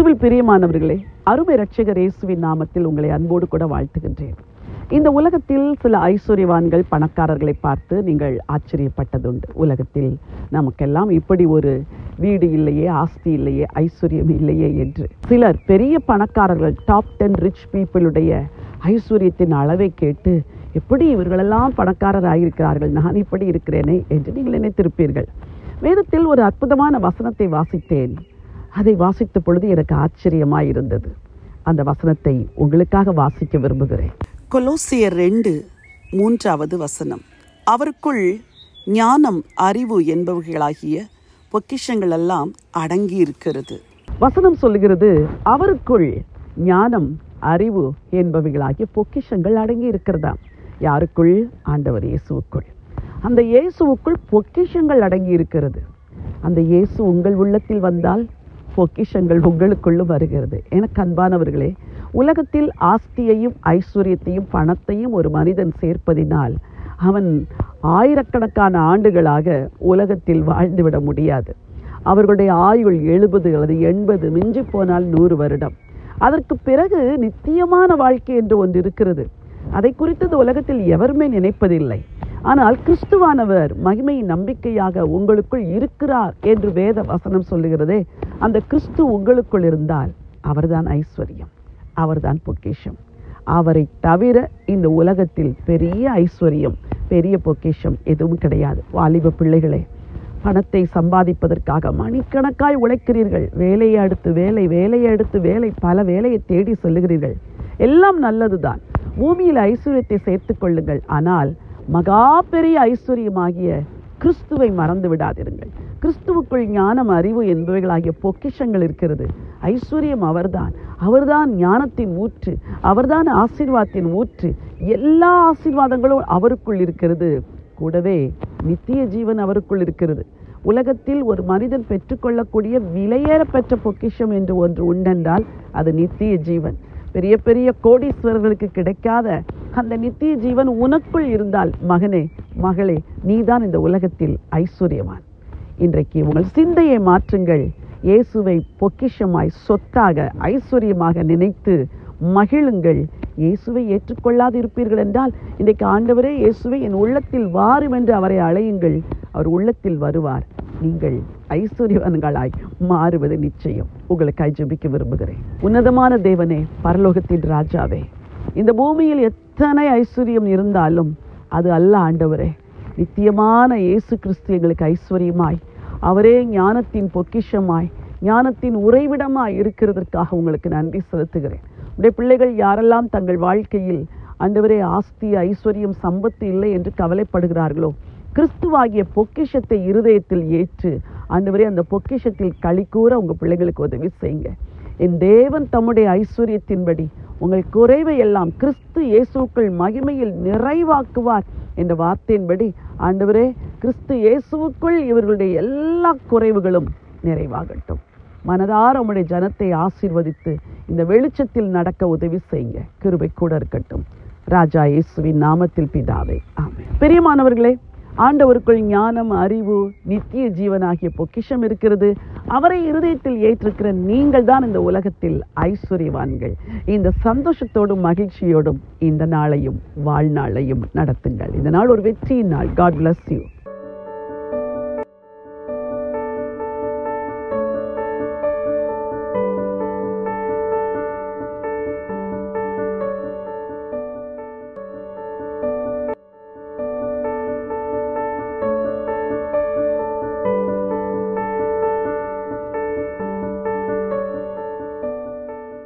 கிறிஸ்துவில் பிரியமானவர்களே, அருமை இரட்சகர் இயேசுவின் நாமத்தில் உங்களை அன்போடு கூட வாழ்த்துகின்றேன். இந்த உலகத்தில் சில ஐஸ்வர்யவான்கள் பணக்காரர்களை பார்த்து நீங்கள் ஆச்சரியப்பட்டதுண்டு. உலகத்தில் நமக்கெல்லாம் இப்படி ஒரு வீடு இல்லையே, ஆஸ்தி இல்லையே, ஐஸ்வர்யம் இல்லையே என்று. சிலர் பெரிய பணக்காரர்கள், டாப் 10 ரிச் பீப்புளுடைய ஐஸ்வர்யத்தின் அளவை கேட்டு எப்படி இவர்களெல்லாம் பணக்காரர் ஆகியிருக்கிறார்கள், நான் இப்படி இருக்கிறேனே என்று நீங்கள் நினைத்திருப்பீர்கள். வேதத்தில் ஒரு அற்புதமான வசனத்தை வாசித்தேன். அதை வாசித்த பொழுது எனக்கு ஆச்சரியமாயிருந்தது. அந்த வசனத்தை உங்களுக்காக வாசிக்க விரும்புகிறேன். கொலோசியர் 2:3 அவருக்குள் ஞானம், அறிவு என்பவைகளாகிய பொக்கிஷங்கள் எல்லாம் அடங்கி இருக்கிறது. வசனம் சொல்லுகிறது, அவருக்குள் ஞானம், அறிவு என்பவைகளாகிய பொக்கிஷங்கள் அடங்கி இருக்கிறதா. யாருக்குள்? ஆண்டவர் இயேசுவுக்குள். அந்த இயேசுவுக்குள் பொக்கிஷங்கள் அடங்கி இருக்கிறது. அந்த இயேசு உங்கள் உள்ளத்தில் வந்தால் பொக்கிஷங்கள் உங்களுக்குள்ளும் வருகிறது. எனக்கு அன்பானவர்களே, உலகத்தில் ஆஸ்தியையும் ஐஸ்வர்யத்தையும் பணத்தையும் ஒரு மனிதன் சேர்ப்பதினால் அவன் ஆயிரக்கணக்கான ஆண்டுகளாக உலகத்தில் வாழ்ந்துவிட முடியாது. அவர்களுடைய ஆயுள் 70 அல்லது 80, மிஞ்சி போனால் 100 வருடம். அதற்கு பிறகு நித்தியமான வாழ்க்கை என்று ஒன்று இருக்கிறது. அதை குறித்தது உலகத்தில் எவருமே நினைப்பதில்லை. ஆனால் கிறிஸ்துவானவர் மகிமையின் நம்பிக்கையாக உங்களுக்குள் இருக்கிறார் என்று வேத வசனம் சொல்லுகிறதே. அந்த கிறிஸ்து உங்களுக்குள் இருந்தால் அவர்தான் ஐஸ்வர்யம், அவர்தான் பொக்கிஷம். அவரை தவிர இந்த உலகத்தில் பெரிய ஐஸ்வர்யம், பெரிய பொக்கிஷம் எதுவும் கிடையாது. வாலிப பிள்ளைகளே, பணத்தை சம்பாதிப்பதற்காக மணிக்கணக்காய் உழைக்கிறீர்கள். வேலையை அடுத்து வேலை, வேலையை அடுத்து வேலை, பல வேலையை தேடி செல்லுகிறீர்கள். எல்லாம் நல்லதுதான். பூமியில் ஐஸ்வர்யத்தை சேர்த்துக் கொள்ளுங்கள். ஆனால் மகா பெரிய ஐஸ்வர்யமாகிய கிறிஸ்துவை மறந்து விடாதிருங்கள். கிறிஸ்துவுக்குள் ஞானம், அறிவு என்பவைகளாகிய பொக்கிஷங்கள் இருக்கிறது. ஐஸ்வர்யம் அவர்தான். அவர்தான் ஞானத்தின் ஊற்று, அவர்தான் ஆசீர்வாதத்தின் ஊற்று. எல்லா ஆசீர்வாதங்களும் அவருக்குள் இருக்கிறது. கூடவே நித்திய ஜீவன் அவருக்குள் இருக்கிறது. உலகத்தில் ஒரு மனிதன் பெற்றுக்கொள்ளக்கூடிய விலையேற பெற்ற பொக்கிஷம் என்று ஒன்று உண்டென்றால் அது நித்திய ஜீவன். பெரிய பெரிய கோடீஸ்வரர்களுக்கு கிடைக்காத அந்த நித்திய ஜீவன் உனக்குள் இருந்தால், மகனே, மகளே, நீதான் இந்த உலகத்தில் ஐஸ்வர்யவான். இன்றைக்கு உங்கள் சிந்தையை மாற்றுங்கள். இயேசுவை பொக்கிஷமாய், சொத்தாக, ஐஸ்வர்யமாக நினைத்து மகிழுங்கள். இயேசுவை ஏற்றுக்கொள்ளாது இருப்பீர்கள் என்றால் இன்றைக்கு ஆண்டவரே, இயேசுவை என் உள்ளத்தில் வாரும் என்று அவரை அழையுங்கள். அவர் உள்ளத்தில் வருவார். நீங்கள் ஐஸ்வர்யவான்களாய் மாறுவது நிச்சயம். உங்களுக்காய் ஜெபிக்க விரும்புகிறேன். உன்னதமான தேவனே, பரலோகத்தின் ராஜாவே, இந்த பூமியில் எத்தனை ஐஸ்வர்யம் இருந்தாலும் அது அல்ல ஆண்டவரே. நித்தியமான இயேசு கிறிஸ்து எங்களுக்கு ஐஸ்வர்யமாய், அவரே ஞானத்தின் பொக்கிஷமாய், ஞானத்தின் உறைவிடமாய் இருக்கிறதற்காக உங்களுக்கு நன்றி செலுத்துகிறேன். உடைய பிள்ளைகள் யாரெல்லாம் தங்கள் வாழ்க்கையில் ஆண்டவரே ஆஸ்தி, ஐஸ்வர்யம், சம்பத்து இல்லை என்று கவலைப்படுகிறார்களோ, கிறிஸ்துவாகிய பொக்கிஷத்தை இருதயத்தில் ஏற்று ஆண்டவரே அந்த பொக்கிஷத்தில் களி கூற உங்கள் பிள்ளைகளுக்கு உதவி செய்யுங்க. என் தேவன் தம்முடைய ஐஸ்வர்யத்தின்படி உங்கள் குறைவை எல்லாம் கிறிஸ்து இயேசுக்குள் மகிமையில் நிறைவாக்குவார் என்ற வார்த்தையின்படி ஆண்டவரே, கிறிஸ்து இயேசுவுக்குள் இவர்களுடைய எல்லா குறைவுகளும் நிறைவாகட்டும். மனதார உம்முடைய ஜனத்தை ஆசீர்வதித்து இந்த வெளிச்சத்தில் நடக்க உதவி செய்யுங்க. கிருபை கூட இருக்கட்டும். ராஜா இயேசுவின் நாமத்தில் பிதாவே, ஆமென். பிரியமானவர்களே, ஆண்டவருக்குள் ஞானம், அறிவு, நித்திய ஜீவனாகிய பொக்கிஷம் இருக்கிறது. அவரை இருதயத்தில் ஏற்றிருக்கிற நீங்கள் தான் இந்த உலகத்தில் ஐஸ்வர்யவான்கள். இந்த சந்தோஷத்தோடும் மகிழ்ச்சியோடும் இந்த நாளையும் வாழ்நாளையும் நடத்துங்கள். இந்த நாள் ஒரு வெற்றியின் நாள். God bless you.